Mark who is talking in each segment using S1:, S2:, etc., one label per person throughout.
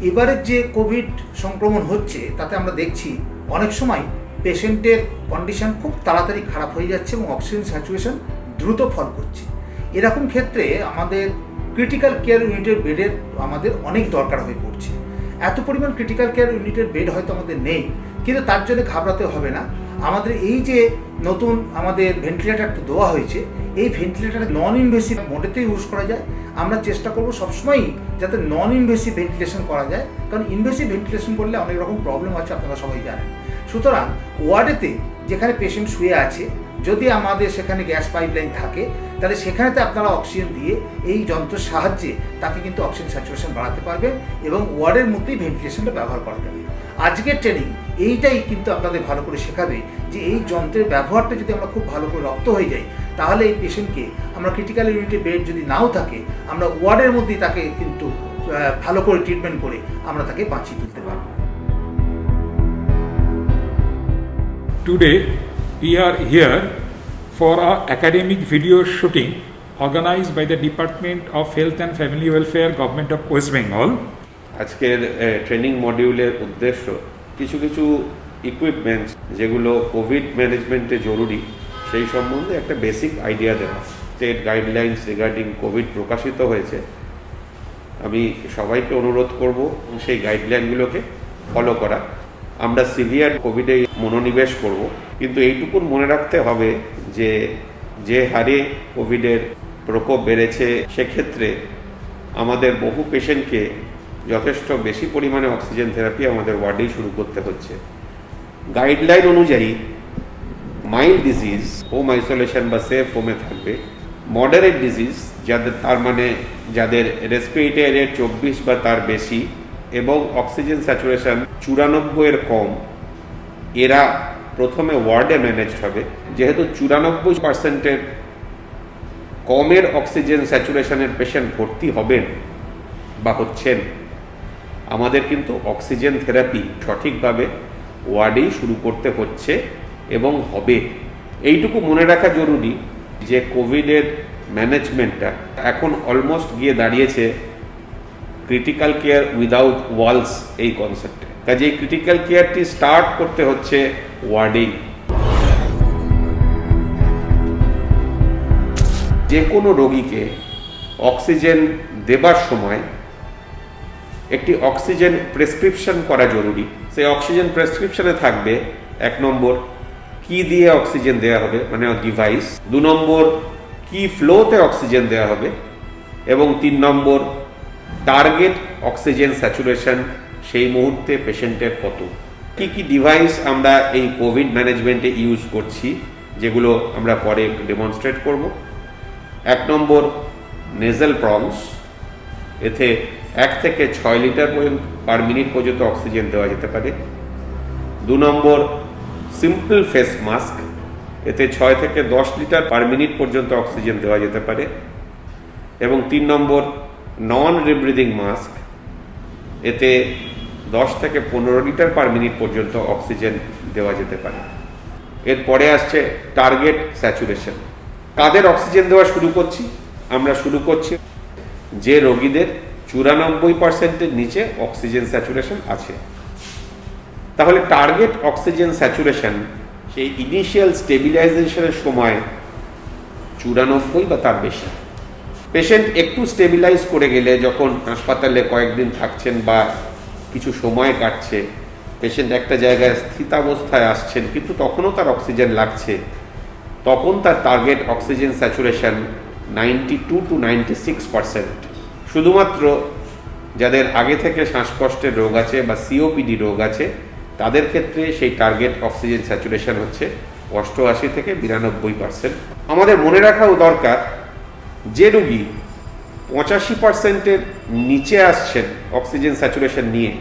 S1: এবারের যে কোভিড সংক্রমণ হচ্ছে তাতে আমরা দেখছি অনেক সময় পেশেন্টের কন্ডিশন খুব তাড়াতাড়ি খারাপ হয়ে যাচ্ছে এবং অক্সিজেন স্যাচুরেশন দ্রুত ফল করছে। এরকম ক্ষেত্রে আমাদের ক্রিটিক্যাল কেয়ার ইউনিটের বেডের আমাদের অনেক দরকার হয়ে পড়ছে। এত পরিমাণ ক্রিটিক্যাল কেয়ার ইউনিটের বেড হয়তো আমাদের নেই, কিন্তু তার জন্য ঘাবড়াতে হবে না। আমাদের এই যে নতুন আমাদের ভেন্টিলেটারটা দেওয়া হয়েছে, এই ভেন্টিলেটার নন ইনভেসিভ মোডেতে ইউজ করা যায়। আমরা চেষ্টা করবো সবসময়ই যাতে নন ইনভেসিভ ভেন্টিলেশন করা যায়, কারণ ইনভেসিভ ভেন্টিলেশন করলে অনেক রকম প্রবলেম আছে, আপনারা সবাই জানেন। সুতরাং ওয়ার্ডেতে যেখানে পেশেন্ট শুয়ে আছে, যদি আমাদের সেখানে গ্যাস পাইপলাইন থাকে, তাহলে সেখানেতে আপনারা অক্সিজেন দিয়ে এই যন্ত্রের সাহায্যে তাকে কিন্তু অক্সিজেন স্যাচুরেশন বাড়াতে পারবেন এবং ওয়ার্ডের মধ্যেই ভেন্টিলেশনটা ব্যবহার করা যাবে। আজকের ট্রেনিং এইটাই কিন্তু আপনাদের ভালো করে শেখাবে যে এই যন্ত্রের ব্যবহারটা যদি আমরা খুব ভালো করে রপ্ত হয়ে যাই, তাহলে এই পেশেন্টকে আমরা ক্রিটিক্যাল ইউনিটে বেড যদি নাও থাকে, আমরা ওয়ার্ডের মধ্যেই তাকে কিন্তু ভালো করে ট্রিটমেন্ট করে আমরা তাকে বাঁচিয়ে তুলতে পারব।
S2: Today we are here for our academic video shooting organized by the Department of Health and Family Welfare, Government of West Bengal.
S3: আজকের ট্রেনিং মডিউলের উদ্দেশ্য কিছু কিছু ইকুইপমেন্টস যেগুলো কোভিড ম্যানেজমেন্টে জরুরি সেই সম্বন্ধে একটা বেসিক আইডিয়া দেওয়া। স্টেট গাইডলাইন্স রিগার্ডিং কোভিড প্রকাশিত হয়েছে। আমি সবাইকে অনুরোধ করব সেই গাইডলাইনগুলোকে ফলো করা। আমরা সিভিয়ার কোভিডে মনোনিবেশ করব, কিন্তু এইটুকুন মনে রাখতে হবে যে হারে কোভিডের প্রকোপ বেড়েছে, সেক্ষেত্রে আমাদের বহু পেশেন্টকে যথেষ্ট বেশি পরিমাণে অক্সিজেন থেরাপি আমাদের ওয়ার্ডেই শুরু করতে হচ্ছে। গাইডলাইন অনুযায়ী মাইল্ড ডিজিজ হোম আইসোলেশন বা সেফ হোমে থাকবে। মডারেট ডিজিজ যাদের রেসপিরেটরি রেট 24 বা তার বেশি এবং অক্সিজেন স্যাচুরেশন 94 কম, এরা প্রথমে ওয়ার্ডে ম্যানেজড হবে। যেহেতু 94% কমের অক্সিজেন স্যাচুরেশনের পেশেন্ট ভর্তি হবেন বা হচ্ছেন, আমাদের কিন্তু অক্সিজেন থেরাপি সঠিকভাবে ওয়ার্ডেই শুরু করতে হচ্ছে এবং হবে। এইটুকু মনে রাখা জরুরি যে কোভিডের ম্যানেজমেন্টটা এখন অলমোস্ট গিয়ে দাঁড়িয়েছে ক্রিটিক্যাল কেয়ার উইদাউট ওয়ালস এই কনসেপ্টে। কাজে এই ক্রিটিক্যাল কেয়ারটি স্টার্ট করতে হচ্ছে ওয়ার্ডেই। যে কোনো রোগীকে অক্সিজেন দেবার সময় একটি অক্সিজেন প্রেসক্রিপশন করা জরুরি। সেই অক্সিজেন প্রেসক্রিপশনে থাকবে 1 নম্বর কি দিয়ে অক্সিজেন দেওয়া হবে, মানে ডিভাইস, 2 নম্বর কি ফ্লোতে অক্সিজেন দেওয়া হবে এবং 3 নম্বর টার্গেট অক্সিজেন স্যাচুরেশন সেই মুহূর্তে পেশেন্টের কত। কি ডিভাইস আমরা এই কোভিড ম্যানেজমেন্টে ইউজ করছি, যেগুলো আমরা পরে একটু ডেমনস্ট্রেট করব। 1 নম্বর নেজাল প্রংস, এতে 1 থেকে 6 লিটার পার মিনিট পর্যন্ত অক্সিজেন দেওয়া যেতে পারে। 2 নম্বর সিম্পল ফেস মাস্ক, এতে 6 থেকে 10 লিটার পার মিনিট পর্যন্ত অক্সিজেন দেওয়া যেতে পারে। এবং 3 নম্বর নন রিব্রিদিং মাস্ক, এতে 10 থেকে 15 লিটার পার মিনিট পর্যন্ত অক্সিজেন দেওয়া যেতে পারে। এরপরে আসছে টার্গেট স্যাচুরেশন। কাদের অক্সিজেন দেওয়া শুরু করছি? আমরা শুরু করছি যে রোগীদের 94%-এর নিচে অক্সিজেন স্যাচুরেশন আছে। তাহলে টার্গেট অক্সিজেন স্যাচুরেশন সেই ইনিশিয়াল স্টেবিলাইজেশনের সময় 94 বা তার বেশি। পেশেন্ট একটু স্টেবিলাইজ করে গেলে, যখন হাসপাতালে কয়েকদিন থাকছেন বা কিছু সময় কাটছে, পেশেন্ট একটা জায়গায় স্থিতাবস্থায় আসছেন কিন্তু তখনও তার অক্সিজেন লাগছে, তখন তার টার্গেট অক্সিজেন স্যাচুরেশন 92 to 96%। শুধুমাত্র যাদের আগে থেকে শ্বাসকষ্টের রোগ আছে বা সিওপিডি রোগ আছে, তাদের ক্ষেত্রে সেই টার্গেট অক্সিজেন স্যাচুরেশন হচ্ছে 88 থেকে 92%। আমাদের মনে রাখাও দরকার, যে রোগী 85%-এর নিচে আসছেন অক্সিজেন স্যাচুরেশন নিয়ে,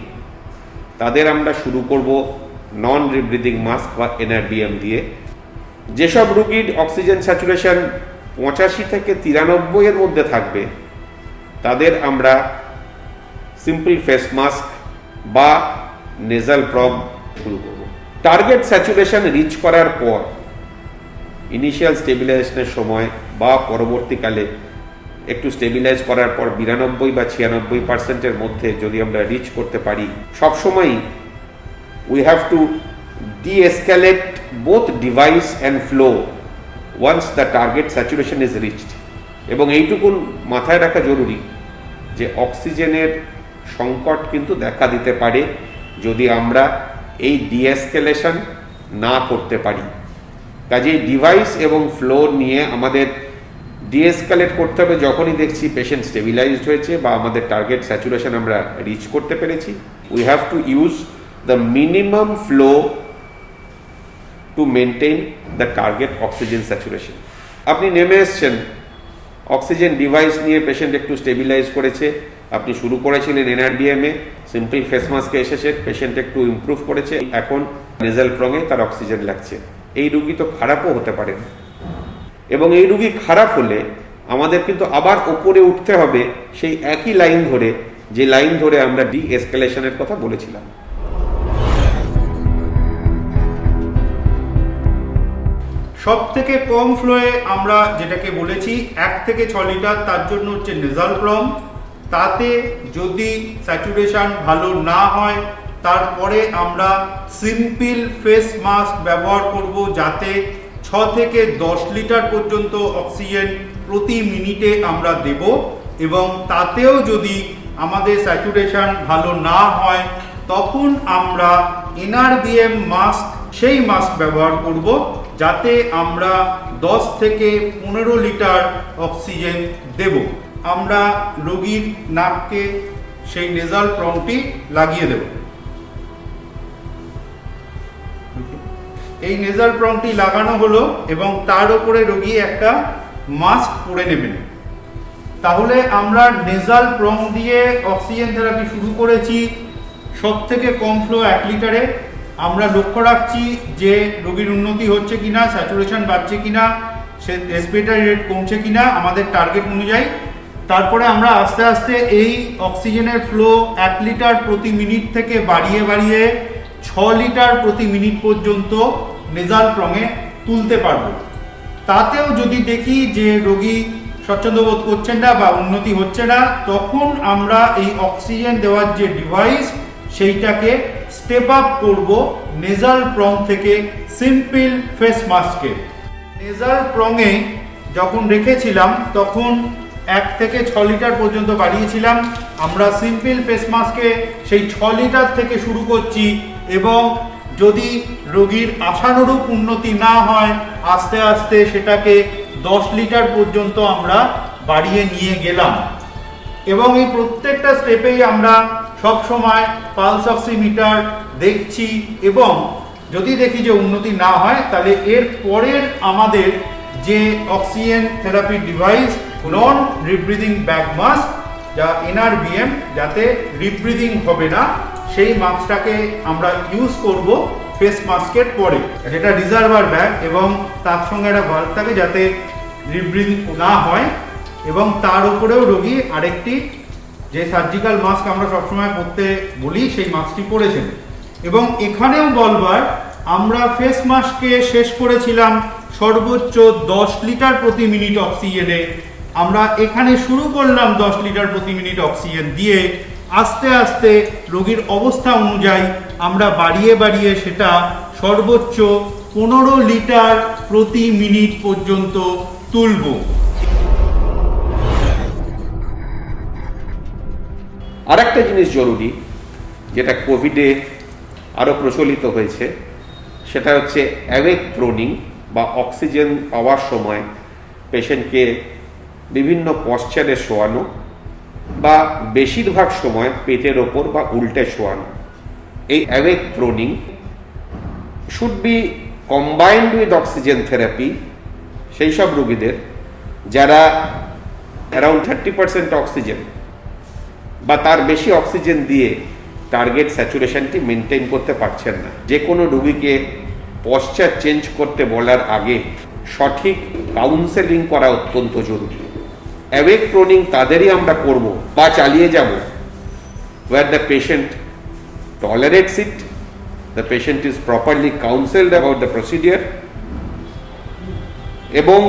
S3: তাদের আমরা শুরু করব নন রিব্রিদিং মাস্ক বা NRBM দিয়ে। যেসব রোগীর অক্সিজেন স্যাচুরেশন 85 থেকে 93-এর মধ্যে থাকবে, তাদের আমরা সিম্পল ফেস মাস্ক বা নেজাল প্রব শুরু করব। টার্গেট স্যাচুরেশন রিচ করার পর ইনিশিয়াল স্টেবিলাইজেশনের সময় বা পরবর্তীকালে একটু স্টেবিলাইজ করার পর 92 বা 96% মধ্যে যদি আমরা রিচ করতে পারি, সবসময়ই we have to de-escalate both device and flow once the target saturation is reached. এবং এইটুকুন মাথায় রাখা জরুরি যে অক্সিজেনের সংকট কিন্তু দেখা দিতে পারে যদি আমরা এই ডিএসকেলেশন না করতে পারি। কাজেই ডিভাইস এবং ফ্লো নিয়ে আমাদের ডিএসকেলেট করতে হবে যখনই দেখছি পেশেন্ট স্টেবিলাইজড হয়েছে বা আমাদের টার্গেট স্যাচুরেশন আমরা রিচ করতে পেরেছি। We have to use the minimum flow to maintain the target oxygen saturation. আপনি নেমে এসছেন, অক্সিজেন ডিভাইস নিয়ে পেশেন্ট একটু স্টেবিলাইজ করেছে, আপনি শুরু করেছিলেন এনআরবিএমে, সিম্পল ফেস মাস্কে এসেছে, পেশেন্ট একটু ইমপ্রুভ করেছে, এখন নেজাল প্রঙে তার অক্সিজেন লাগছে। এই রুগী তো খারাপও হতে পারে, এবং এই রুগী খারাপ হলে আমাদের কিন্তু আবার ওপরে উঠতে হবে সেই একই লাইন ধরে, যে লাইন ধরে আমরা ডি এসকেলেশনের কথা বলেছিলাম।
S4: সব থেকে কম ফ্লোয়ে আমরা যেটাকে বলেছি 1 থেকে 6 লিটার, তার জন্য হচ্ছে নেজাল প্রম। তাতে যদি স্যাচুরেশন ভালো না হয় তারপরে আমরা সিম্পল ফেস মাস্ক ব্যবহার করব, যাতে 6 থেকে 10 লিটার পর্যন্ত অক্সিজেন প্রতি মিনিটে আমরা দেব। এবং তাতেও যদি আমাদের স্যাচুরেশন ভালো না হয় তখন আমরা এনআরবিএম মাস্ক, সেই মাস্ক ব্যবহার করব, যাতে আমরা 10 থেকে 15 লিটার অক্সিজেন দেব। আমরা রোগীর নাককে সেই নেজাল প্রমটি লাগিয়ে দেব। এই নেজাল প্রমটি লাগানো হলো এবং তার উপরে রোগী একটা মাস্ক পরে নেবেন। তাহলে আমরা নেজাল প্রম দিয়ে অক্সিজেন থেরাপি শুরু করেছি। সব থেকে কম ফ্লো 1 লিটারে। আমরা লক্ষ্য রাখছি যে রোগীর উন্নতি হচ্ছে কিনা, স্যাচুরেশন বাড়ছে কিনা, সে রেসপিরেটরি রেট কমছে কিনা আমাদের টার্গেট অনুযায়ী। তারপরে আমরা আস্তে আস্তে এই অক্সিজেনের ফ্লো 1 লিটার প্রতি মিনিট থেকে বাড়িয়ে বাড়িয়ে 6 লিটার প্রতি মিনিট পর্যন্ত নেজাল প্রঙে তুলতে পারবো। তাতেও যদি দেখি যে রোগী স্বচ্ছন্দ বোধ করছেন না বা উন্নতি হচ্ছে না, তখন আমরা এই অক্সিজেন দেওয়ার যে ডিভাইস সেইটাকে স্টেপ আপ করব নেজাল প্রং থেকে সিম্পল ফেস মাস্কে। নেজাল প্রঙে যখন রেখেছিলাম তখন 1 থেকে 6 লিটার পর্যন্ত বাড়িয়েছিলাম। আমরা সিম্পল ফেস মাস্কে সেই 6 লিটার থেকে শুরু করছি, এবং যদি রোগীর আশানুরূপ উন্নতি না হয় আস্তে আস্তে সেটাকে 10 লিটার পর্যন্ত আমরা বাড়িয়ে নিয়ে গেলাম। এবং এই প্রত্যেকটা স্টেপেই আমরা সব সময় পালস অক্সিমিটার দেখছি, এবং যদি দেখি যে উন্নতি না হয় তাহলে এর পরের আমাদের যে অক্সিজেন থেরাপি ডিভাইস নন রিব্রিদিং ব্যাগ মাস্ক, যা এনআরবিএম, যাতে রিব্রিদিং হবে না, সেই মাস্কটাকে আমরা ইউজ করব ফেস মাস্কের পরে, যেটা রিজার্ভার ব্যাগ এবং তার সঙ্গে একটা ভাল্ব থাকে যাতে রিব্রিদিং না হয়। এবং তার উপরেও রোগী আরেকটি যে সার্জিক্যাল মাস্ক আমরা সবসময় পরতে বলি সেই মাস্কটি পরেছেন। এবং এখানেও বলবার আমরা ফেস মাস্কে শেষ করেছিলাম সর্বোচ্চ 10 লিটার প্রতি মিনিট অক্সিজেনে। আমরা এখানে শুরু করলাম 10 লিটার প্রতি মিনিট অক্সিজেন দিয়ে, আস্তে আস্তে রোগীর অবস্থা অনুযায়ী আমরা বাড়িয়ে বাড়িয়ে সেটা সর্বোচ্চ 15 লিটার প্রতি মিনিট পর্যন্ত তুলব।
S3: আরেকটা জিনিস জরুরি, যেটা কোভিডে আরও প্রচলিত হয়েছে, সেটা হচ্ছে অ্যাওয়েক প্রোনিং বা অক্সিজেন পাওয়ার সময় পেশেন্টকে বিভিন্ন পশ্চারে শোয়ানো বা বেশিরভাগ সময় পেটের ওপর বা উল্টে শোয়ানো। এই awake প্রোনিং should be combined with oxygen therapy সেই সব রোগীদের যারা অ্যারাউন্ড 30% অক্সিজেন বা তার বেশি অক্সিজেন দিয়ে টার্গেট স্যাচুরেশনটি মেনটেন করতে পারছেন না। যে কোনো রোগীকে পশ্চার চেঞ্জ করতে বলার আগে সঠিক কাউন্সেলিং করা অত্যন্ত জরুরি। অ্যাওয়েক প্রোনিং তাদেরই আমরা করব বা চালিয়ে যাব where the patient tolerates it, the patient is properly counseled about the procedure, এবং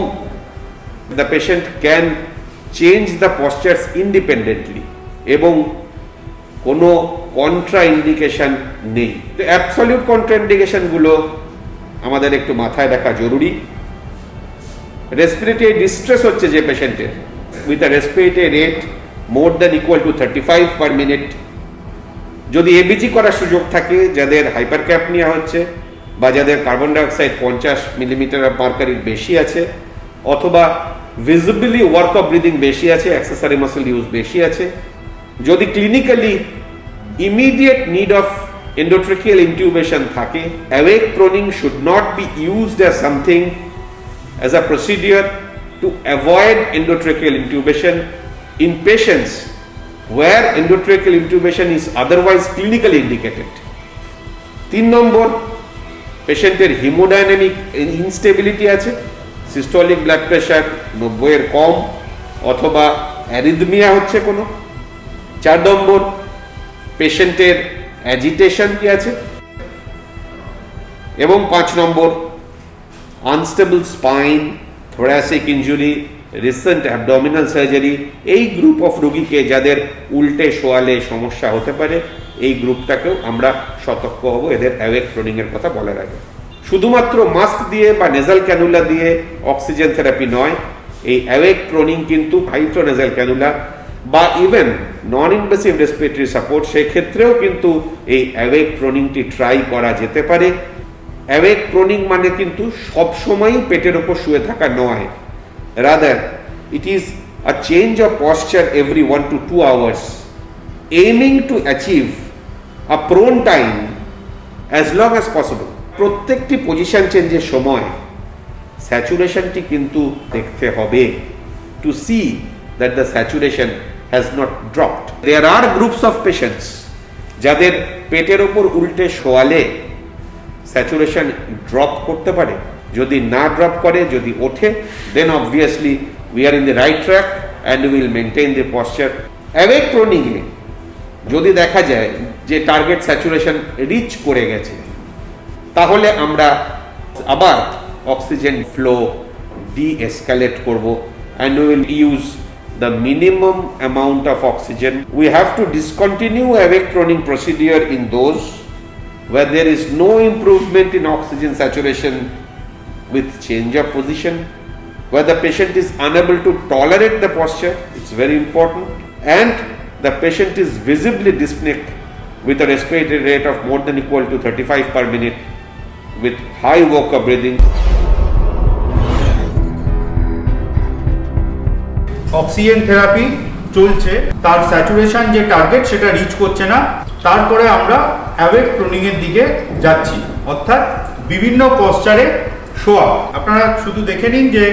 S3: the patient can change the postures independently এবং কোনো কন্ট্রা ইন্ডিকেশন নেই। তো অ্যাবসলিউট কন্ট্রা ইন্ডিকেশনগুলো আমাদের একটু মাথায় রাখা জরুরি। রেসপিরেটরি ডিস্ট্রেস হচ্ছে যে পেশেন্টের, with a respiratory rate more than equal to 35 per minute, যদি এবিজি করার সুযোগ থাকে, যাদের হাইপারক্যাপনিয়া হচ্ছে বা যাদের কার্বন ডাইঅক্সাইড 50 মিলিমিটার অফ মার্কারির বেশি আছে, অথবা ভিজিবলি ওয়ার্ক অফ ব্রিদিং বেশি আছে, অ্যাক্সেসরি মাসল ইউজ বেশি আছে, যদি clinically immediate need of endotracheal intubation থাকে, awake proning should not be used as something as a procedure to avoid endotracheal intubation in patients where endotracheal intubation is otherwise clinically indicated. 3 নম্বর, পেশেন্টের haemodynamic instability আছে, systolic blood pressure 90 এর কম অথবা arrhythmia হচ্ছে কোনো। 4 নম্বর, পেশেন্টের agitation কি আছে। এবং 5 নম্বর, unstable spine, thoracic injury, recent abdominal surgery. এই গ্রুপ অফ রোগীকে যাদের উল্টে শোয়ালে সমস্যা হতে পারে, এই গ্রুপটাকেও আমরা সতর্ক হব এদের অ্যাওয়েক প্রনিং এর কথা বলার আগে। শুধুমাত্র মাস্ক দিয়ে বা নেজাল ক্যানুলা দিয়ে অক্সিজেন থেরাপি নয়, এই অ্যাওয়েক প্রনিং কিন্তু হাইফ্লো নেজাল ক্যানুলা বা even non invasive respiratory support, সেক্ষেত্রেও কিন্তু এই অ্যাওয়েক প্রনিংটি ট্রাই করা যেতে পারে। অ্যাওয়েক প্রনিং মানে কিন্তু সবসময়ই পেটের ওপর শুয়ে থাকা নয়, rather it is a change of posture every 1 to 2 hours, aiming to achieve a prone time as long as possible. প্রত্যেকটি পজিশন চেঞ্জের সময় স্যাচুরেশনটি কিন্তু দেখতে হবে, to see that the saturation has not dropped. There are groups of patients যাদের পেটের ওপর উল্টে শোয়ালে স্যাচুরেশন ড্রপ করতে পারে। যদি না ড্রপ করে, যদি ওঠে, then obviously we are in the right track and we will maintain the posture. Awake proning এ যদি দেখা যায় যে টার্গেট স্যাচুরেশন রিচ করে গেছে, তাহলে আমরা আবার অক্সিজেন ফ্লো ডি-এসক্যালেট করব and we will use the minimum amount of oxygen. We have to discontinue awake proning procedure in those where there is no improvement in oxygen saturation with change of position, where the patient is unable to tolerate the posture, it's very important, and the patient is visibly dyspneic with a respiratory rate of more than equal to 35 per minute with high walk-up breathing.
S4: Oxygen therapy চলছে, তার saturation যে target সেটা rich করছে না, তারপরে আমরা awake pruning এর দিকে যাচ্ছি, অর্থাৎ বিভিন্ন পশ্চারে শোয়া। আপনারা শুধু দেখে নিন যে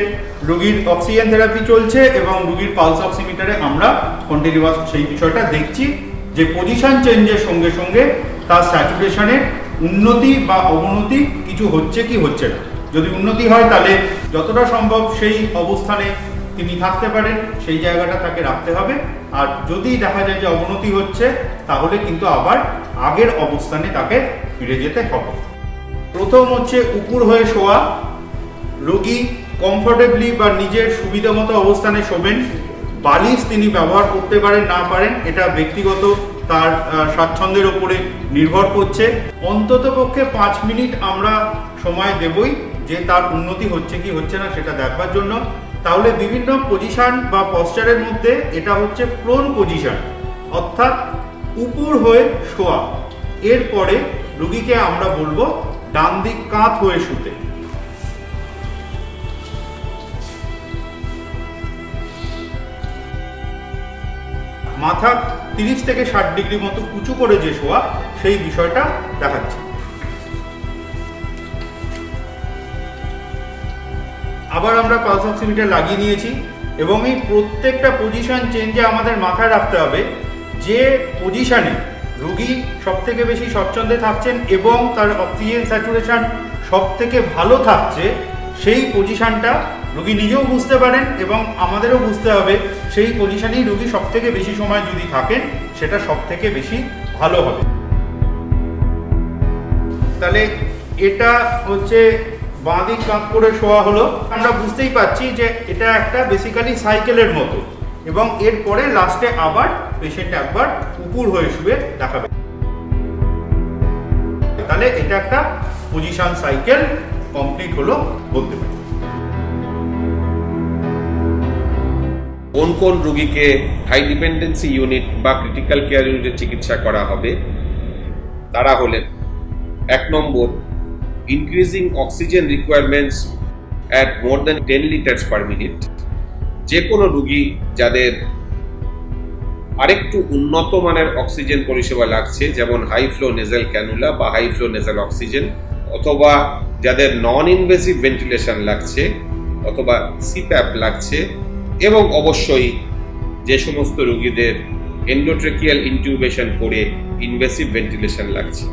S4: রোগীর অক্সিজেন থেরাপি চলছে এবং রোগীর পালস অক্সিমিটারে আমরা কন্টিনিউয়াস সেই বিষয়টা দেখছি যে পজিশন চেঞ্জের সঙ্গে সঙ্গে তার স্যাচুরেশনের উন্নতি বা অবনতি কিছু হচ্ছে কি হচ্ছে না। যদি উন্নতি হয় তাহলে যতটা সম্ভব সেই অবস্থানে তিনি থাকতে পারেন, সেই জায়গাটা তাকে রাখতে হবে। আর যদি দেখা যায় যে অবনতি হচ্ছে, তাহলে কিন্তু আবার আগের অবস্থানে তাকে ফিরে যেতে হবে। প্রথম হচ্ছে উপর হয়ে শোয়া। রোগী কমফোর্টেবলি বা নিজের সুবিধা মতো অবস্থানে শোবেন। বালিশ তিনি ব্যবহার করতে পারেন না পারেন, এটা ব্যক্তিগত তার স্বাচ্ছন্দ্যের উপরে নির্ভর করছে। অন্তত পক্ষে 5 মিনিট আমরা সময় দেবই যে তার উন্নতি হচ্ছে কি হচ্ছে না সেটা দেখবার জন্য। তাহলে বিভিন্ন পজিশন বা পশ্চারের মধ্যে এটা হচ্ছে প্রোন পজিশন, অর্থাৎ উপর হয়ে শোয়া। এরপরে রোগীকে আমরা বলবো ডান দিক কাত হয়ে শুতে। মাথা 30 থেকে 60 ডিগ্রি মতো উঁচু করে যে শোয়া, সেই বিষয়টা দেখাচ্ছি। আবার আমরা পালস অক্সিমিটার লাগিয়ে নিয়েছি এবং এই প্রত্যেকটা পজিশন চেঞ্জে আমাদের মাথায় রাখতে হবে যে পজিশনে রোগী সব থেকে বেশি স্বচ্ছন্দে থাকছেন এবং তার অক্সিজেন স্যাচুরেশন সব থেকে ভালো থাকছে, সেই পজিশনটা রোগী নিজেও বুঝতে পারেন এবং আমাদেরও বুঝতে হবে সেই পজিশনেই রোগী সব থেকে বেশি সময় যদি থাকেন সেটা সব থেকে বেশি ভালো হবে। তাহলে এটা হচ্ছে বাঁ দিক কাত করে শোয়া হলো। আমরা বুঝতেই পারছি যে এটা একটা বেসিক্যালি সাইকেলের মতো, এবং এরপরে লাস্টে আবার পেশেন্ট একবার উপর হয়ে শুয়ে দেখাবে। তাহলে এটা একটা পজিশন সাইকেল কমপ্লিট হলো বলতে পারি।
S3: কোন কোন রোগীকে হাই ডিপেন্ডেন্সি ইউনিট বা ক্রিটিক্যাল কেয়ার ইউনিটে চিকিৎসা করা হবে তারা হলেন 1 নম্বর, increasing oxygen requirements at more than 10 litres per minute. যে কোনো রোগী যাদের আরেকটু উন্নত মানের অক্সিজেন পরিষেবা লাগছে, যেমন হাই ফ্লো নেজাল ক্যানুলা বা হাই ফ্লো নেজাল অক্সিজেন, অথবা যাদের নন ইনভেসিভ ভেন্টিলেশন লাগছে অথবা সিপ্যাপ লাগছে, এবং অবশ্যই যে সমস্ত রোগীদের এন্ডোট্রেকিয়াল ইনটিউবেশন করে ইনভেসিভ ভেন্টিলেশন লাগছে।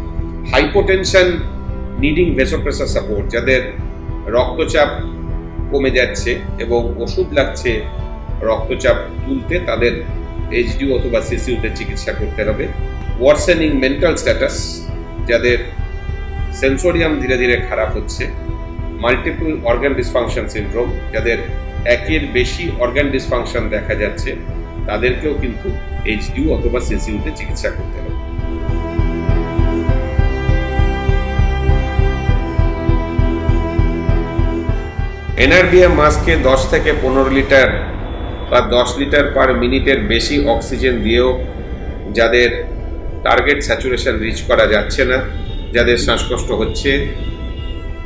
S3: হাইপোটেনশন নিডিং ভেসোপ্রেসার সাপোর্ট, যাদের রক্তচাপ কমে যাচ্ছে এবং ওষুধ লাগছে রক্তচাপ তুলতে, তাদের এইচডিউ অথবা সিসিউতে চিকিৎসা করতে হবে। ওয়ার্সেনিং মেন্টাল স্ট্যাটাস, যাদের সেন্সোরিয়াম ধীরে ধীরে খারাপ হচ্ছে। মাল্টিপল অর্গান ডিসফাংশন সিনড্রোম, যাদের একের বেশি অর্গান ডিসফাংশন দেখা যাচ্ছে, তাদেরকেও কিন্তু এইচডিউ অথবা সিসিউতে চিকিৎসা করতে হবে। এনআরবিএম মাস্কে 10 থেকে 15 লিটার বা 10 লিটার পার মিনিটের বেশি অক্সিজেন দিয়েও যাদের টার্গেট স্যাচুরেশন রিচ করা যাচ্ছে না, যাদের শ্বাসকষ্ট হচ্ছে,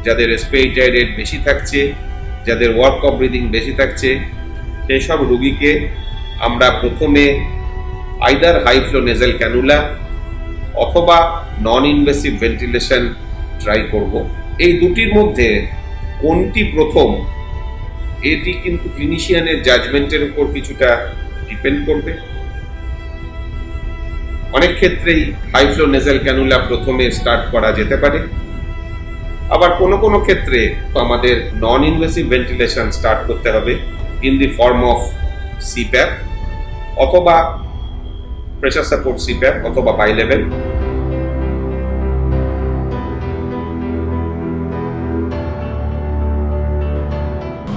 S3: যাদের রেসপিরেটরি রেট বেশি থাকছে, যাদের ওয়ার্ক অফ ব্রিদিং বেশি থাকছে, সেই সব রোগীকে আমরা প্রথমে either high flow nasal cannula অথবা নন ইনভেসিভ ভেন্টিলেশন ট্রাই করব। এই দুটির মধ্যে কোনটি প্রথম, এটি কিন্তু ক্লিনিশিয়ানের জাজমেন্টের উপর কিছুটা ডিপেন্ড করবে। অনেক ক্ষেত্রেই হাই ফ্লো নেজাল ক্যানুলা প্রথমে স্টার্ট করা যেতে পারে, আবার কোনো কোনো ক্ষেত্রে আমাদের নন ইনভেসিভ ভেন্টিলেশন স্টার্ট করতে হবে in the form of CPAP অথবা প্রেসার সাপোর্ট সিপ্যাপ অথবা বাই লেভেল।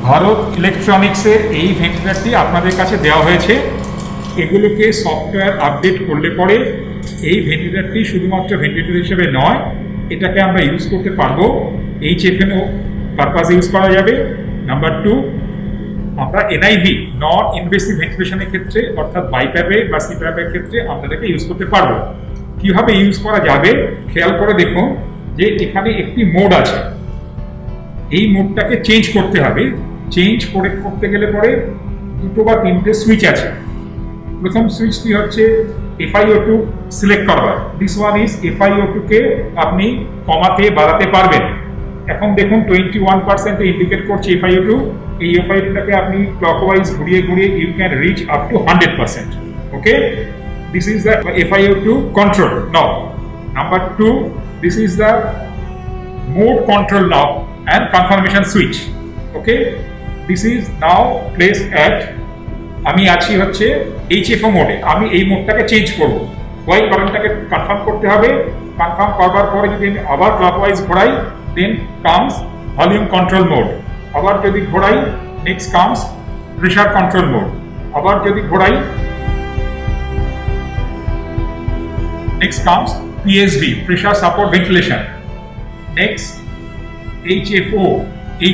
S2: ভারত ইলেকট্রনিক্সের এই ভেন্টিলেটরটি আপনাদের কাছে দেওয়া হয়েছে। এগুলোকে সফটওয়্যার আপডেট করলে পরে এই ভেন্টিলেটরটি শুধুমাত্র ভেন্টিলেটর হিসেবে নয়, এটাকে আমরা ইউজ করতে পারবো HFNO পারপাসে ইউজ করা যাবে। নাম্বার 2, আমরা এনআইভি নন ইনভেসিভ ভেন্টিলেশনের ক্ষেত্রে অর্থাৎ বাইপ্যাপে বা সিপ্যাপের ক্ষেত্রে আমরা এটাকে ইউজ করতে পারবো। কিভাবে ইউজ করা যাবে খেয়াল করে দেখুন যে এখানে একটি মোড আছে, এই মোডটাকে চেঞ্জ করতে হবে। চেঞ্জ করতে গেলে পরে 2 বা 3টে সুইচ আছে। প্রথম সুইচটি হচ্ছে FiO2 সিলেক্ট করবার। দিস ওয়ান ইজ FiO2 কে আপনি কমাতে বাড়াতে পারবেন। এখন দেখুন 21% ইন্ডিকেট করছে FiO2। এই FiO2টাকে আপনি ক্লকওয়াইজ ঘুরিয়ে ঘুরিয়ে you can reach up to 100%। Okay, this is the FiO2 control knob. Number 2, this is the mode control knob and confirmation switch. Okay, this is now placed at, আমি আছি হচ্ছে HFO মোডে। আমি এই মোডটাকে চেঞ্জ করব। Y কারেন্টটাকে confirm করতে হবে। Confirm করবার পরে যদি আমি আবার ক্লকওয়াইজ ঘোরাই, then comes volume control mode. আবার যদি ঘোরাই, next comes pressure control mode. আবার যদি ঘোরাই, next comes PSV, pressure support ventilation. Next HFO,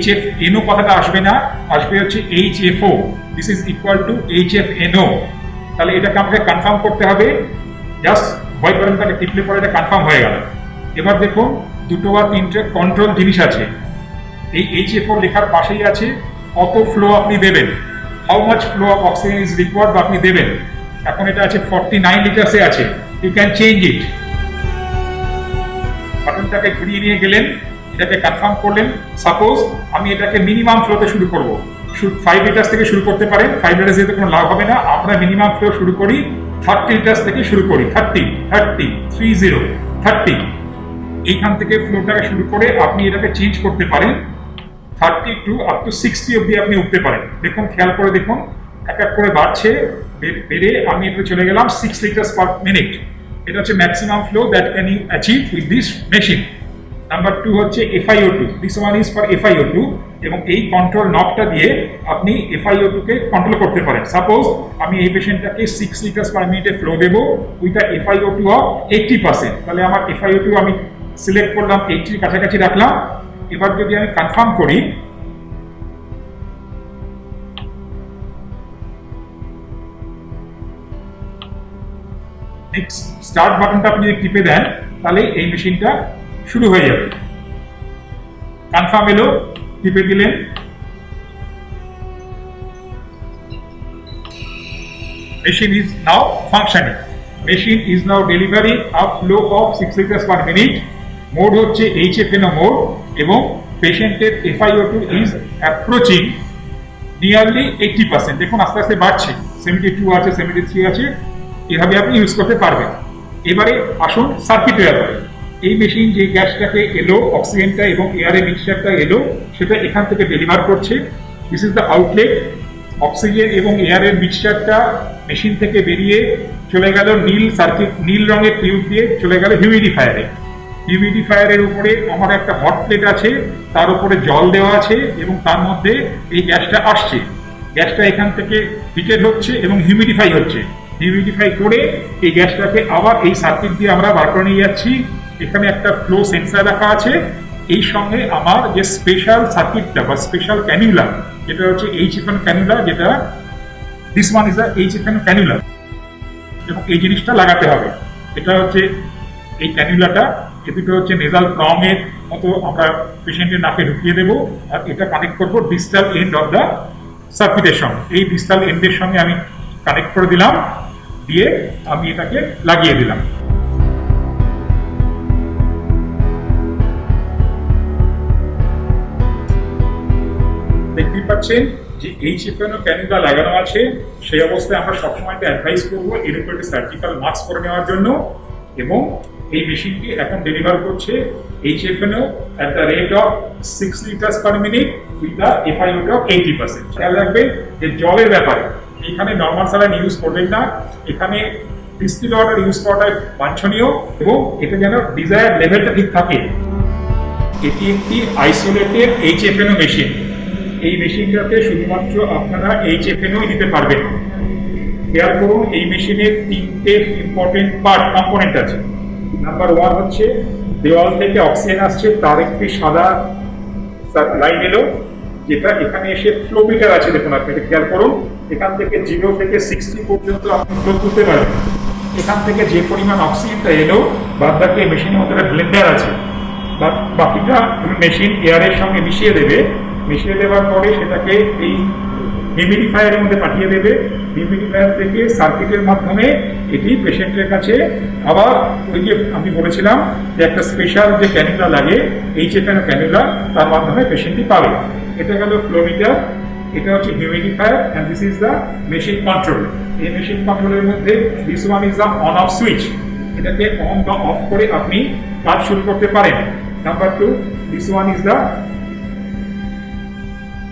S2: HFNO কথাটা আসবে না, আসবে হচ্ছে HFO। This is equal to HFNO। তাহলে এটাকে আমাকে কনফার্ম করতে হবে। জাস্ট ভয় বাটনটাকে টিপলে পরে এটা কনফার্ম হয়ে গেল। এবার দেখুন 2 বা 3টে কন্ট্রোল জিনিস আছে। এই HFO লেখার পাশেই আছে কত ফ্লো আপনি দেবেন, how much flow of oxygen is required বা আপনি দেবেন। এখন এটা আছে 49 লিটার্সে আছে, ইউ ক্যান চেঞ্জ ইট। বাটনটাকে ঘুরিয়ে নিয়ে গেলেন, এটাকে কনফার্ম করলেন। সাপোজ আমি এটাকে মিনিমাম ফ্লোতে শুরু করব, 5 লিটার্স থেকে শুরু করতে পারেন। 5 লিটার্স যেতে কোনো লাভ হবে না, আমরা মিনিমাম ফ্লো শুরু করি 30 লিটার্স থেকে শুরু করি। 30 এইখান থেকে ফ্লোটাকে শুরু করে আপনি এটাকে চেঞ্জ করতে পারেন। 32 আপ টু 60 অব্দি আপনি উঠতে পারেন। দেখুন, খেয়াল করে দেখুন, এক এক করে বাড়ছে, বেড়ে আমি এটা চলে গেলাম 6 লিটার্স পার মিনিট। এটা হচ্ছে maximum flow that can you achieve with this machine. Number 2 হচ্ছে FiO2, this one is for FiO2, এবং এই কন্ট্রোল নবটা দিয়ে আপনি FiO2 কে কন্ট্রোল করতে পারেন। সাপোজ আমি এই পেশেন্টটাকে 6 লিটার পার মিনিটে ফ্লো দেবো উইথ FiO2 অফ 80%, তাহলে আমার FiO2 আমি সিলেক্ট করলাম 80 কাছাকাছি রাখলাম। এবার যদি আমি কনফার্ম করি, স্টার্ট বাটনটা আপনি যদি টিপে দেন তাহলে এই মেশিনটা শুরু হয়ে যাবে। কনফার্ম এলো, টিপে দিলেন, machine is now functioning. Machine is now delivering a flow of 6 liters per minute. Mode হচ্ছে HFNO mode এবং পেশেন্টের FiO2 is approaching nearly 80%। দেখুন আস্তে আস্তে বাড়ছে, 72 আছে, 73 আছে, এভাবে আপনি ইউজ করতে পারবেন। এবারে আসুন সার্কিট ব্যাপারে। এই মেশিন যে গ্যাসটাকে এলো, অক্সিজেনটা এবং এয়ারের মিক্সচারটা এলো, সেটা এখান থেকে ডেলিভার করছে। This is the outlet. Oxygen এবং এয়ারের মিক্সচারটা মেশিন থেকে বেরিয়ে চলে গেল নীল সার্কিট, নীল রঙের টিউব দিয়ে চলে গেল হিউমিডিফায়ারে। হিউমিডিফায়ারের উপরে আমার একটা হট প্লেট আছে, তার উপরে জল দেওয়া আছে এবং তার মধ্যে এই গ্যাসটা আসছে। গ্যাসটা এখান থেকে হিটেড হচ্ছে এবং হিউমিডিফাই হচ্ছে। হিউমিডিফাই করে এই গ্যাসটাকে আবার এই সার্কিট দিয়ে আমরা বার করে নিয়ে যাচ্ছি। এখানে একটা ফ্লো সেন্সার রাখা আছে, এই সঙ্গে আমার যে স্পেশাল সার্কিটটা বা স্পেশাল ক্যানিউলা, যেটা হচ্ছে HFNO ক্যানিউলা, যেটা this one is the HFNO ক্যানিউলা, এবং এই জিনিসটা লাগাতে হবে। এটা হচ্ছে এই ক্যানিউলাটা, এ দুটো হচ্ছে নেজাল প্রং এর মতো আমরা পেশেন্টের নাকে ঢুকিয়ে দেবো, আর এটা কানেক্ট করবো ডিস্টাল এন্ড অফ দ্য সার্কিটের সঙ্গে। এই ডিস্টাল এন্ডের সঙ্গে আমি কানেক্ট করে দিলাম, দিয়ে আমি এটাকে লাগিয়ে দিলাম। দেখতে পাচ্ছেন যে HFNO ক্যানিউলা লাগানো আছে। সেই অবস্থায় আমরা সবসময় অ্যাডভাইস করবো এর উপরে সার্জিক্যাল মাস্ক করে নেওয়ার জন্য। এবং এই মেশিনটি এখন ডেলিভার করছে HFNO at the rate of 6 liters per minute with the FiO2 of 80%। খেয়াল রাখবেন যে জলের ব্যাপারে এখানে নর্মাল স্যালাইন ইউজ করবেন না, এখানে ডিস্টিল ওয়াটার ইউজ করাটা বাঞ্ছনীয় এবং এটা যেন ডিজায়ার লেভেলটা ঠিক থাকে। এটি একটি আইসোলেটেড HFNO মেশিন। এই মেশিনটাতে শুধুমাত্র আপনারা HFNO দিতে পারবেন। খেয়াল করুন, এই মেশিনের 3টে ইম্পর্টেন্ট কম্পোনেন্ট আছে। নাম্বার 1 হচ্ছে দেওয়াল থেকে অক্সিজেন আসছে, তার একটি সাদা লাইন এলো, যেটা এখানে এসে ফ্লো মিটার আছে। দেখুন আপনি এটা খেয়াল করুন, এখান থেকে 0 থেকে 60 পর্যন্ত আপনি ফ্লো করতে পারবেন। এখান থেকে যে পরিমাণ অক্সিজেনটা এলো, বাদ বাকি মেশিনের মধ্যে ব্লেন্ডার আছে, বাকিটা মেশিন এয়ারের সঙ্গে মিশিয়ে দেবে। মিশিয়ে দেওয়ার পরে সেটাকে এই হিউমিডিফায়ারের মধ্যে পাঠিয়ে দেবে। হিউমিডিফায়ার থেকে সার্কিটের মাধ্যমে এটি পেশেন্টের কাছে আবার ওই যে আমি বলেছিলাম যে একটা স্পেশাল যে ক্যানিউলা লাগে, HFNO ক্যানিউলা, তার মাধ্যমে পেশেন্টটি পাবে। এটা গেল ফ্লোমিটার, এটা হচ্ছে humidifier, and this is the machine control. এই মেশিন কন্ট্রোলের মধ্যে this one is the on off switch. এটাকে অন বা অফ করে আপনি কাজ শুরু করতে পারেন। Number 2, this one is the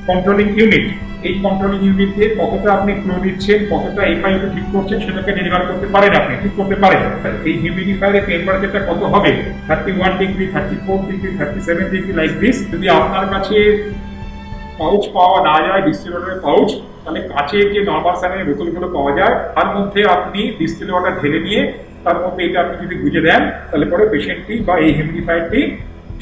S2: controlling unit. এই কন্ট্রোলিং ইউনিট দিয়ে কতটা আপনি ফ্লো দিচ্ছেন, কতটা FiO2 ঠিক করছেন, সেটাকে ডেলিভার করতে পারেন, আপনি ঠিক করতে পারেন। এই হিউমিডিফায়ারের টেম্পারেচারটা কত হবে, 31 degree, 34 degree, 37 degree, like this. যদি আপনার কাছে পাউচ পাওয়া না যায়, ডিস্টিল ওয়াটারের পাউচ, তাহলে কাঁচের যে নর্মাল স্যালাইনের বোতলগুলো পাওয়া যায়, তার মধ্যে আপনি ডিস্টিল ওয়াটার ঢেলে নিয়ে তার মধ্যে এটা আপনি যদি গুঁজে দেন, তাহলে পরে পেশেন্টটি বা এই হিউমিডিফায়ারটি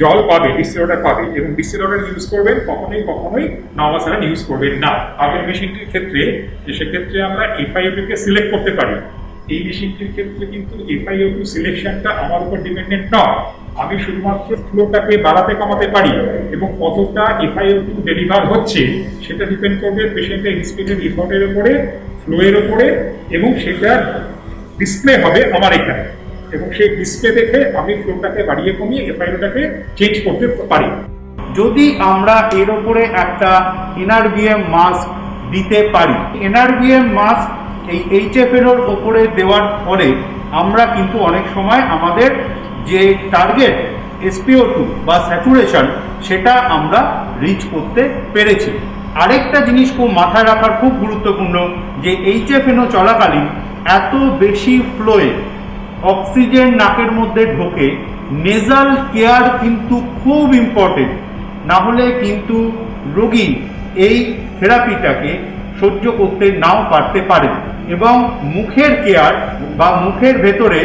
S2: জল পাবে, ডিস্টিল ওয়াটার পাবে। এবং ডিস্টিল ওয়াটার ইউজ করবেন, কখনোই নর্মাল স্যালাইন ইউজ করবেন না। আগের মেশিনটির ক্ষেত্রে সেক্ষেত্রে আমরা FiO2 কে সিলেক্ট করতে পারি। এই মেশিনটির ক্ষেত্রে কিন্তু FiO2 সিলেকশনটা আমার উপর ডিপেন্ডেন্ট নয়। আমি শুধুমাত্র ফ্লোটাকে বাড়াতে কমাতে পারি এবং কতটা FiO2 ডেলিভার হচ্ছে সেটা ডিপেন্ড করবে পেশেন্টের রিসপেক্টিভ এফর্টের উপরে, ফ্লোয়ের উপরে, এবং সেটা ডিসপ্লে হবে আমার এখানে। এবং সেই ডিসপ্লে দেখে আমি ফ্লোটাকে বাড়িয়ে কমিয়ে FiO2টাকে চেঞ্জ করতে পারি।
S4: যদি আমরা এর উপরে একটা NRBM মাস্ক দিতে পারি, NRBM মাস্ক এই HFNOর উপরে দেওয়ার পরে আমরা কিন্তু অনেক সময় আমাদের যে টার্গেট SpO2 বা স্যাচুরেশন, সেটা আমরা রিচ করতে পেরেছি। আরেকটা জিনিস খুব মাথায় রাখার খুব গুরুত্বপূর্ণ, যে HFNO চলাকালীন এত বেশি ফ্লোয়ে অক্সিজেন নাকের মধ্যে ঢোকে নেজাল কেয়ার কিন্তু খুব ইম্পর্টেন্ট, না হলে কিন্তু রোগী এই থেরাপিটাকে সহ্য করতে নাও পারতে পারে। এবং মুখের কেয়ার বা মুখের ভেতরে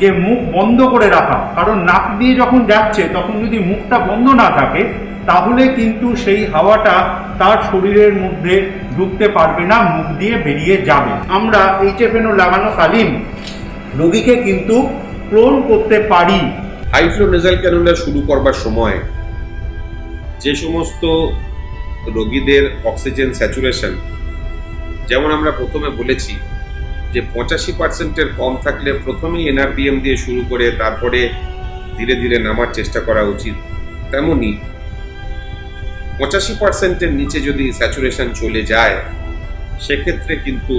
S4: যে মুখ বন্ধ করে রাখা, কারণ নাক দিয়ে যখন যাচ্ছে তখন যদি মুখটা বন্ধ না থাকে তাহলে কিন্তু সেই হাওয়াটা তার শরীরের মধ্যে ঢুকতে পারবে না, মুখ দিয়ে বেরিয়ে যাবে। আমরা HFNO লাগানোকালীন রোগীকে কিন্তু প্রণ করতে পারি।
S3: হাই ফ্লো নেজাল ক্যানুলা শুরু করবার সময় যে সমস্ত রোগীদের অক্সিজেন স্যাচুরেশন, যেমন আমরা প্রথমে বলেছি যে 85%-এর কম থাকলে প্রথমেই NRBM দিয়ে শুরু করে তারপরে ধীরে ধীরে নামার চেষ্টা করা উচিত, তেমনি 85%-এর নিচে যদি স্যাচুরেশন চলে যায় সেক্ষেত্রে কিন্তু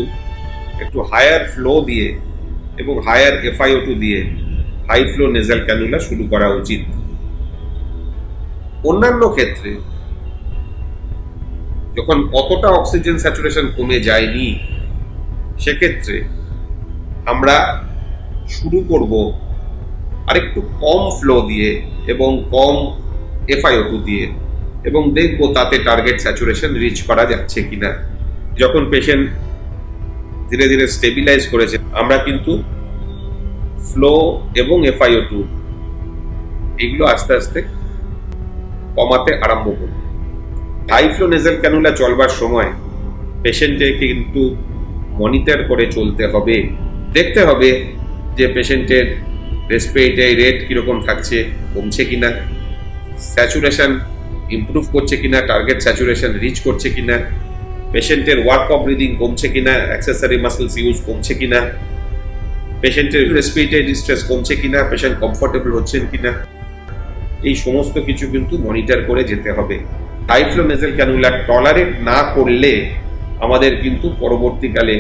S3: একটু হায়ার ফ্লো দিয়ে এবং হায়ার FiO2 দিয়ে হাই ফ্লো নেজাল ক্যানুলা শুরু করা উচিত। অন্যান্য ক্ষেত্রে যখন অতটা অক্সিজেন স্যাচুরেশন কমে যায়নি সেক্ষেত্রে আমরা শুরু করব আরেকটু কম ফ্লো দিয়ে এবং কম FiO2 দিয়ে, এবং দেখব তাতে টার্গেট স্যাচুরেশন রিচ করা যাচ্ছে কিনা। যখন পেশেন্ট ধীরে ধীরে স্টেবিলাইজ করেছে আমরা কিন্তু ফ্লো এবং FiO2 এগুলো আস্তে আস্তে কমাতে আরম্ভ করব। হাই ফ্লো নেজাল ক্যানুলা চলবার সময় পেশেন্টকে কিন্তু মনিটর করে চলতে হবে, দেখতে হবে যে পেশেন্টের রেসপিরেটরি রেট কিরকম থাকছে, কমছে কিনা, স্যাচুরেশন ইমপ্রুভ করছে কিনা, টার্গেট স্যাচুরেশন রিচ করছে কিনা, পেশেন্টের ওয়ার্ক অফ ব্রিদিং কমছে কিনা, অ্যাক্সেসরি মাসলস ইউজ কমছে কিনা, পেশেন্টের রেসপিরেটরি ডিস্ট্রেস কমছে কিনা, পেশেন্ট কমফোর্টেবল হচ্ছেন কিনা, এই সমস্ত কিছু কিন্তু মনিটর করে যেতে হবে। High flow nasal cannula tolerate না করলে আমাদের কিন্তু পরবর্তীকালে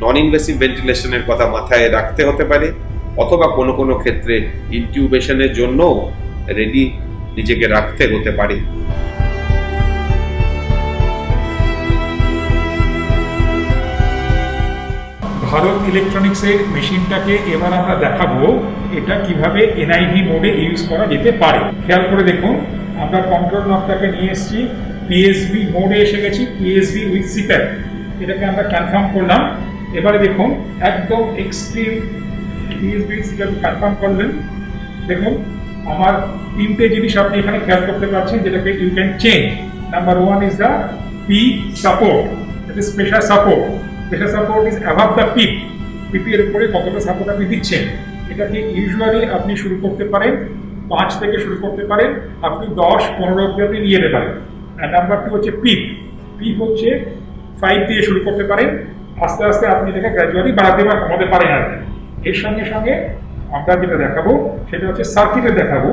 S3: নন ইনভেসিভ ভেন্টিলেশনের কথা মাথায় রাখতে হতে পারে, অথবা কোনো কোনো ক্ষেত্রে ইনটিউবেশনের জন্য রেডি নিজেকে রাখতে হতে পারে।
S2: ভারত ইলেকট্রনিক্সের মেশিনটাকে এবার আমরা দেখাবো এটা কিভাবে NIV মোডে ইউজ করা যেতে পারে। খেয়াল করে দেখুন, আমরা কন্ট্রোল নবটাকে নিয়ে এসেছি, PSV মোডে এসে গেছি, PSV উইথ CPAP, এটাকে আমরা কনফার্ম করলাম। এবারে দেখুন একদম এক্সট্রিম PSV CPAP কনফার্ম করলেন। দেখুন আমার তিনটে জিনিস আপনি এখানে খেয়াল করতে পারছেন যেটাকে you can change. Number 1 is the P support, that is pressure support. Pressure support is above the PEEP, পিপের উপরে কতটা সাপোর্ট আপনি দিচ্ছেন। এটাকে ইউজুয়ালি আপনি শুরু করতে পারেন 5 থেকে শুরু করতে পারেন, আপনি 10-15 অব্দি আপনি নিয়ে যেতে পারেন। আর নাম্বার 2 হচ্ছে পিপ, পিপ হচ্ছে 5 দিয়ে শুরু করতে পারেন, আস্তে আস্তে আপনি এটাকে গ্র্যাজুয়ালি বাড়াতে বা কমাতে পারেন। আর এর সঙ্গে সঙ্গে আমরা যেটা দেখাবো সেটা হচ্ছে সার্কিটে দেখাবো।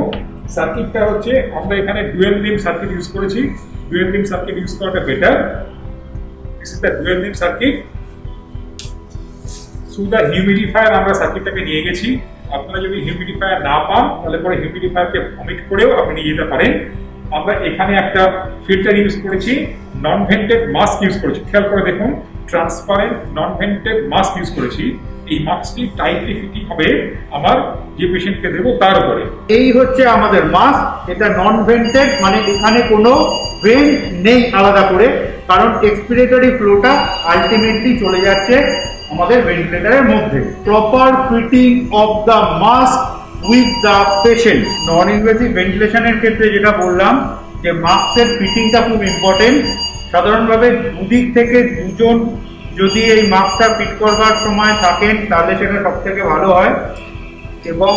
S2: সার্কিটটা হচ্ছে আমরা এখানে ডুয়েল বিম সার্কিট ইউজ করেছি, ডুয়েল বিম সার্কিট ইউজ করাটা better. This is the dual beam circuit. Through the humidifier আমরা সার্কিটটাকে নিয়ে গেছি। আপনারা যদি হিউমিডিফায়ার না পান তাহলে পরে হিউমিডিফায়ারকে অমিট করেও আপনি নিয়ে যেতে পারেন। আমরা এখানে একটা ফিল্টার ইউজ করেছি, নন ভেন্টেড মাস্ক ইউজ করেছি। খেয়াল করে দেখুন, ট্রান্সপারেন্ট নন ভেন্টেড মাস্ক ইউজ করেছি। এই মাস্কটি টাইটলি ফিটিং হবে আমার যে পেশেন্টকে দেবো তার উপরে।
S4: এই হচ্ছে আমাদের মাস্ক, এটা নন ভেন্টেড, মানে এখানে কোনো ভেন্ট নেই আলাদা করে, কারণ এক্সপিরেটরি ফ্লোটা আলটিমেটলি চলে যাচ্ছে আমাদের ভেন্টিলেটরের মধ্যে। Proper fitting of the mask with the patient. Non invasive ভেন্টিলেশনের ক্ষেত্রে যেটা বললাম যে মাস্কের ফিটিংটা খুব ইম্পর্টেন্ট। সাধারণভাবে দুদিক থেকে দুজন যদি এই মাস্কটা ফিট করবার সময় থাকেন তাহলে সেটা সব থেকে ভালো হয়, এবং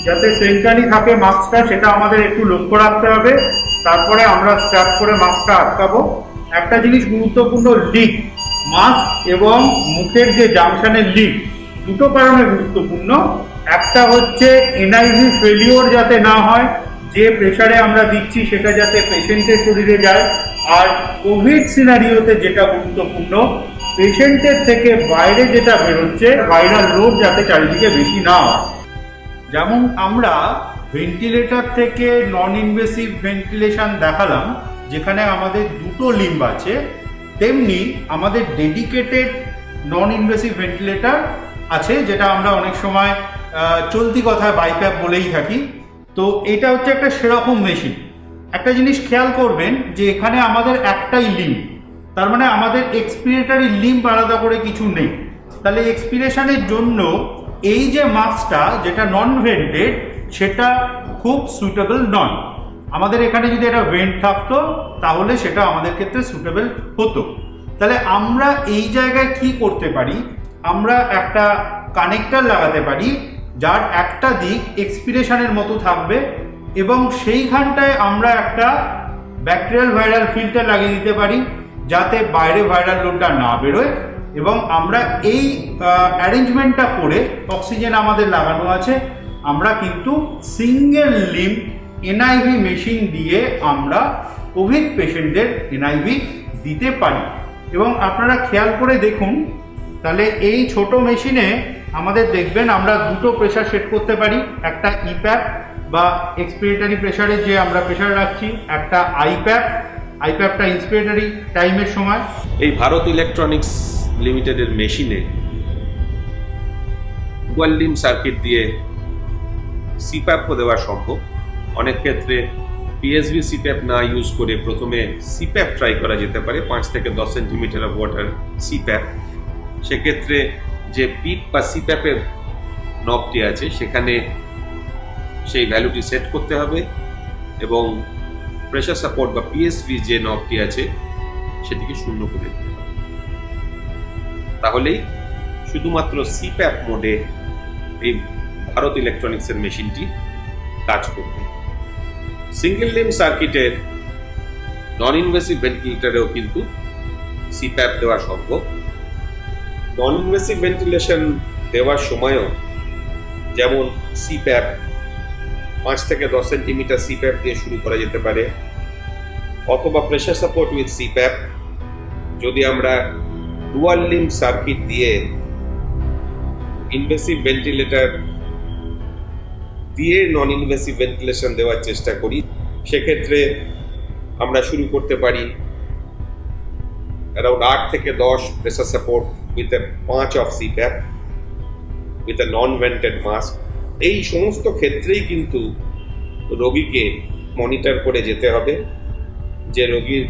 S4: যাতে সেন্টারই থাকে মাস্কটা সেটা আমাদের একটু লক্ষ্য রাখতে হবে। তারপরে আমরা স্ট্র্যাপ করে মাস্কটা আটকাবো। একটা জিনিস গুরুত্বপূর্ণ, লিক, মাস্ক এবং মুখের যে জাংশনের লিক, দুটো কারণে গুরুত্বপূর্ণ। একটা হচ্ছে NIV ফেলিওর যাতে না হয়, যে প্রেসারে আমরা দিচ্ছি সেটা যাতে পেশেন্টের শরীরে যায়। আর কোভিড সিনারিওতে যেটা গুরুত্বপূর্ণ, পেশেন্টের থেকে বাইরে যেটা বেরোচ্ছে ভাইরাল লোড যাতে চারিদিকে বেশি না হয়। যেমন আমরা ভেন্টিলেটর থেকে নন ইনভেসিভ ভেন্টিলেশন দেখালাম যেখানে আমাদের দুটো লিম্ব আছে, তেমনি আমাদের ডেডিকেটেড নন ইনভেসিভ ভেন্টিলেটর আছে যেটা আমরা অনেক সময় চলতি কথায় বাইপ্যাপ বলেই থাকি। তো এটা হচ্ছে একটা সেরকম মেশিন। একটা জিনিস খেয়াল করবেন যে এখানে আমাদের একটাই লিম্ব, তার মানে আমাদের এক্সপিরেটরি লিম্ব আলাদা করে কিছু নেই। তাহলে এক্সপিরেশনের জন্য এই যে মাস্কটা যেটা নন ভেন্টেড সেটা খুব সুইটেবল নয়। আমাদের এখানে যদি এটা ভেন্ট থাকতো তাহলে সেটা আমাদের ক্ষেত্রে সুইটেবল হতো। তাহলে আমরা এই জায়গায় কি করতে পারি, আমরা একটা কানেক্টর লাগাতে পারি যার একটা দিক এক্সপিরেশনের মতো থাকবে এবং সেইখানটায় আমরা একটা ব্যাকটেরিয়াল ভাইরাল ফিল্টার লাগিয়ে দিতে পারি যাতে বাইরে ভাইরাল লোডটা না বেরোয়। এবং আমরা এই অ্যারেঞ্জমেন্টটা করে, অক্সিজেন আমাদের লাগানো আছে, আমরা কিন্তু সিঙ্গেল লিম্ব এনআইভি মেশিন দিয়ে আমরা কোভিড পেশেন্টদের এনআইভি দিতে পারি। এবং আপনারা খেয়াল করে দেখুন, তাহলে এই ছোট মেশিনে আমাদের দেখবেন আমরা দুটো প্রেশার সেট করতে পারি, একটা ইপ্যাপ বা এক্সপিরেটরি প্রেশারে যে আমরা প্রেশার রাখছি, একটা আইপ্যাপটা ইন্সপিরেটরি টাইমের সময়।
S3: এই ভারত ইলেকট্রনিক্স লিমিটেডের মেশিনে ডুয়াল লিম্ব সার্কিট দিয়ে সিপ্যাপও দেওয়া সম্ভব। অনেক ক্ষেত্রে পিএসভি সিপ্যাপ না ইউজ করে প্রথমে সিপ্যাপ ট্রাই করা যেতে পারে, 5 থেকে 10 সেন্টিমিটার অফ ওয়াটার সিপ্যাপ। সেক্ষেত্রে যে পিপ বা সিপ্যাপের নবটি আছে সেখানে সেই ভ্যালুটি সেট করতে হবে এবং প্রেশার সাপোর্ট বা পিএসভি যে নবটি আছে সেটিকে 0 করে দিতে হবে। তাহলেই শুধুমাত্র সিপ্যাপ মোডে এই ভারত ইলেকট্রনিক্সের মেশিনটি কাজ করবে। সিঙ্গেল লিম্ব সার্কিটের নন ইনভেসিভ ভেন্টিলেটরেও কিন্তু সিপ্যাপ দেওয়া সম্ভব। নন ইনভেসিভ ভেন্টিলেশন দেওয়ার সময়ও যেমন সিপ্যাপ 5 থেকে 10 সেন্টিমিটার সিপ্যাপ দিয়ে শুরু করা যেতে পারে, অথবা প্রেশার সাপোর্ট উইথ সিপ্যাপ। যদি আমরা ডুয়াল লিম্ব সার্কিট দিয়ে ইনভেসিভ ভেন্টিলেটর দিয়ে নন ইনভেসিভ ভেন্টিলেশন দেওয়ার চেষ্টা করি, সেক্ষেত্রে আমরা শুরু করতে পারি অ্যারাউন্ড 8 থেকে 10 pressure support with a 5 of CPAP with a non vented mask. এই সমস্ত ক্ষেত্রেই কিন্তু রোগীকে মনিটর করে যেতে হবে যে রোগীর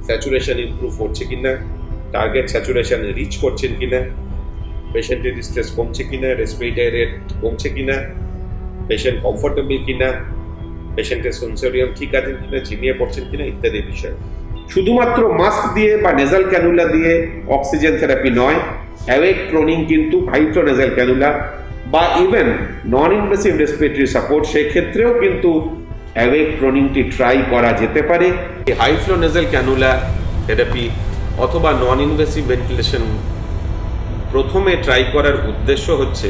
S3: স্যাচুরেশন ইমপ্রুভ হচ্ছে কিনা, টার্গেট স্যাচুরেশন রিচ করছেন কিনা, পেশেন্টের স্ট্রেস কমছে কিনা, রেসপিরেটরি রেট কমছে কিনা, পেশেন্ট কমফোর্টেবল কিনা, পেশেন্টের সেন্সোরিয়াম ঠিক আছে কিনা, ঝিমিয়ে পড়ছেন কিনা ইত্যাদি বিষয়। শুধুমাত্র মাস্ক দিয়ে বা নেজাল ক্যানুলা দিয়ে অক্সিজেন থেরাপি নয়, অ্যাওয়েক প্রনিং কিন্তু হাই ফ্লো নেজাল ক্যানুলা বা even non invasive respiratory support, সেক্ষেত্রেও কিন্তু অ্যাওয়েক প্রনিংটি ট্রাই করা যেতে পারে। এই high flow nasal cannula therapy অথবা নন ইনভেসিভ ভেন্টিলেশন প্রথমে ট্রাই করার উদ্দেশ্য হচ্ছে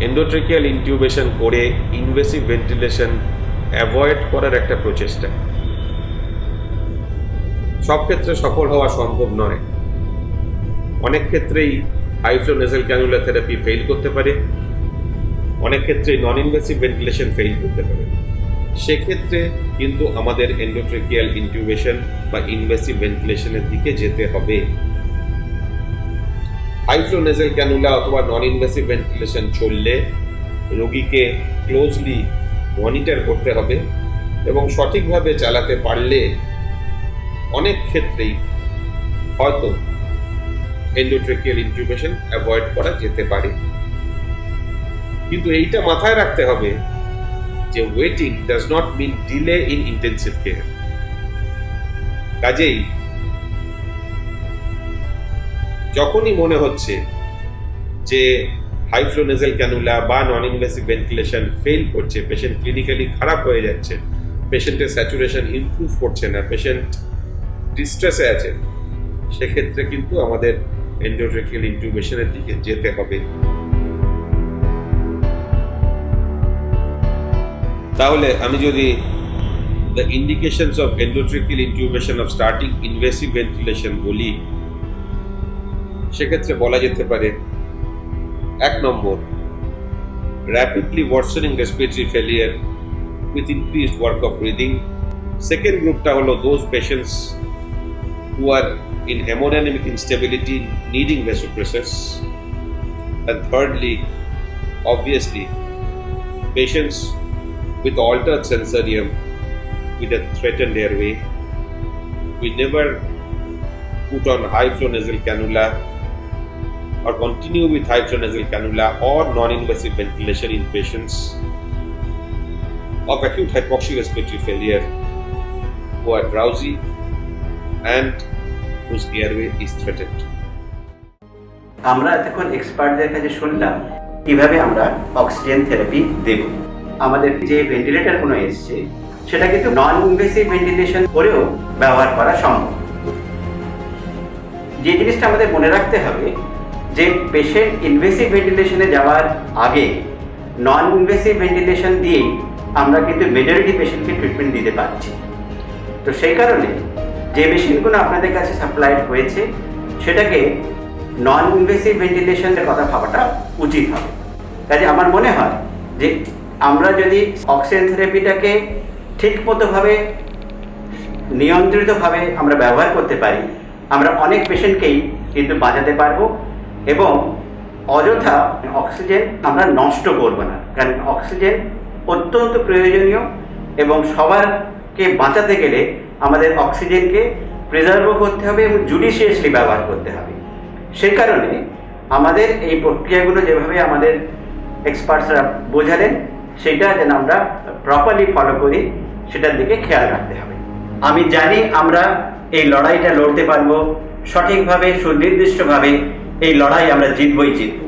S3: এন্ডোট্রেকিয়াল ইনটিউবেশন করে ইনভেসিভ ভেন্টিলেশন অ্যাভয়েড করার একটা প্রচেষ্টা। সব ক্ষেত্রে সফল হওয়া সম্ভব নয়, অনেক ক্ষেত্রেই high flow nasal cannula therapy fail করতে পারে, অনেক ক্ষেত্রে নন ইনভেসিভ ভেন্টিলেশন ফেল করতে পারে। সেক্ষেত্রে কিন্তু আমাদের এন্ডোট্রেকিয়াল ইনটিউবেশন বা ইনভেসিভ ভেন্টিলেশনের দিকে যেতে হবে। হাই ফ্লো নেজাল ক্যানুলা অথবা নন ইনভেসিভ ভেন্টিলেশন চললে রোগীকে ক্লোজলি মনিটর করতে হবে এবং সঠিকভাবে চালাতে পারলে অনেক ক্ষেত্রেই হয়তো এন্ডোট্রেকিয়াল ইনটিউবেশন অ্যাভয়েড করা যেতে পারে। কিন্তু এইটা মাথায় রাখতে হবে যে waiting does not mean delay in intensive care. কাজেই যখনই মনে হচ্ছে যে হাই ফ্লো নেজাল ক্যানুলা বা নন ইনভেসিভ ভেন্টিলেশন ফেল করছে, পেশেন্ট ক্লিনিক্যালি খারাপ হয়ে যাচ্ছে, পেশেন্টের স্যাচুরেশন ইমপ্রুভ করছে না, পেশেন্ট ডিস্ট্রেসে আছে, সেক্ষেত্রে কিন্তু আমাদের এন্ডোট্রেকিয়াল ইনটিউবেশনের দিকে যেতে হবে। তাহলে আমি যদি the indications of endotracheal intubation of starting invasive ventilation বলি, সেক্ষেত্রে বলা যেতে পারে 1 নম্বর, rapidly worsening respiratory failure with increased work of breathing. Second গ্রুপটা হলো those patients who are in hemodynamic instability needing vasopressors. And thirdly, obviously, patients with altered sensorium, with a threatened airway, we never put on high flow nasal cannula or continue with high flow nasal cannula or non-invasive ventilation in patients of acute hypoxic respiratory failure who are drowsy and whose airway is threatened.
S5: আমরা এতক্ষণ এক্সপার্টদের কাছে শুনলাম কিভাবে আমরা oxygen therapy দেব। আমাদের যে ভেন্টিলেটরগুলো এসছে সেটা কিন্তু নন ইনভেসিভ ভেন্টিলেশন করেও ব্যবহার করা সম্ভব। যে জিনিসটা আমাদের মনে রাখতে হবে যে পেশেন্ট ইনভেসিভ ভেন্টিলেশনে যাওয়ার আগে নন ইনভেসিভ ভেন্টিলেশন দিয়েই আমরা কিন্তু মেজরিটি পেশেন্টকে ট্রিটমেন্ট দিতে পারছি। তো সেই কারণে যে মেশিনগুলো আপনাদের কাছে সাপ্লাইড হয়েছে সেটাকে নন ইনভেসিভ ভেন্টিলেশনের কথা ভাবাটা উচিত হবে। কাজে আমার মনে হয় যে আমরা যদি অক্সিজেন থেরাপিটাকে ঠিকমতোভাবে নিয়ন্ত্রিতভাবে আমরা ব্যবহার করতে পারি, আমরা অনেক পেশেন্টকেই কিন্তু বাঁচাতে পারবো এবং অযথা অক্সিজেন আমরা নষ্ট করব না। কারণ অক্সিজেন অত্যন্ত প্রয়োজনীয় এবং সবারকে বাঁচাতে গেলে আমাদের অক্সিজেনকে প্রিজার্ভও করতে হবে এবং জুডিশিয়াসলি ব্যবহার করতে হবে। সেই কারণে আমাদের এই প্রক্রিয়াগুলো যেভাবে আমাদের এক্সপার্টসরা বোঝালেন সেটা যেন আমরা প্রপারলি ফলো করি সেটার দিকে খেয়াল রাখতে হবে। আমি জানি আমরা এই লড়াইটা লড়তে পারবো, সঠিকভাবে সুনির্দিষ্টভাবে এই লড়াই আমরা জিতবই জিতব।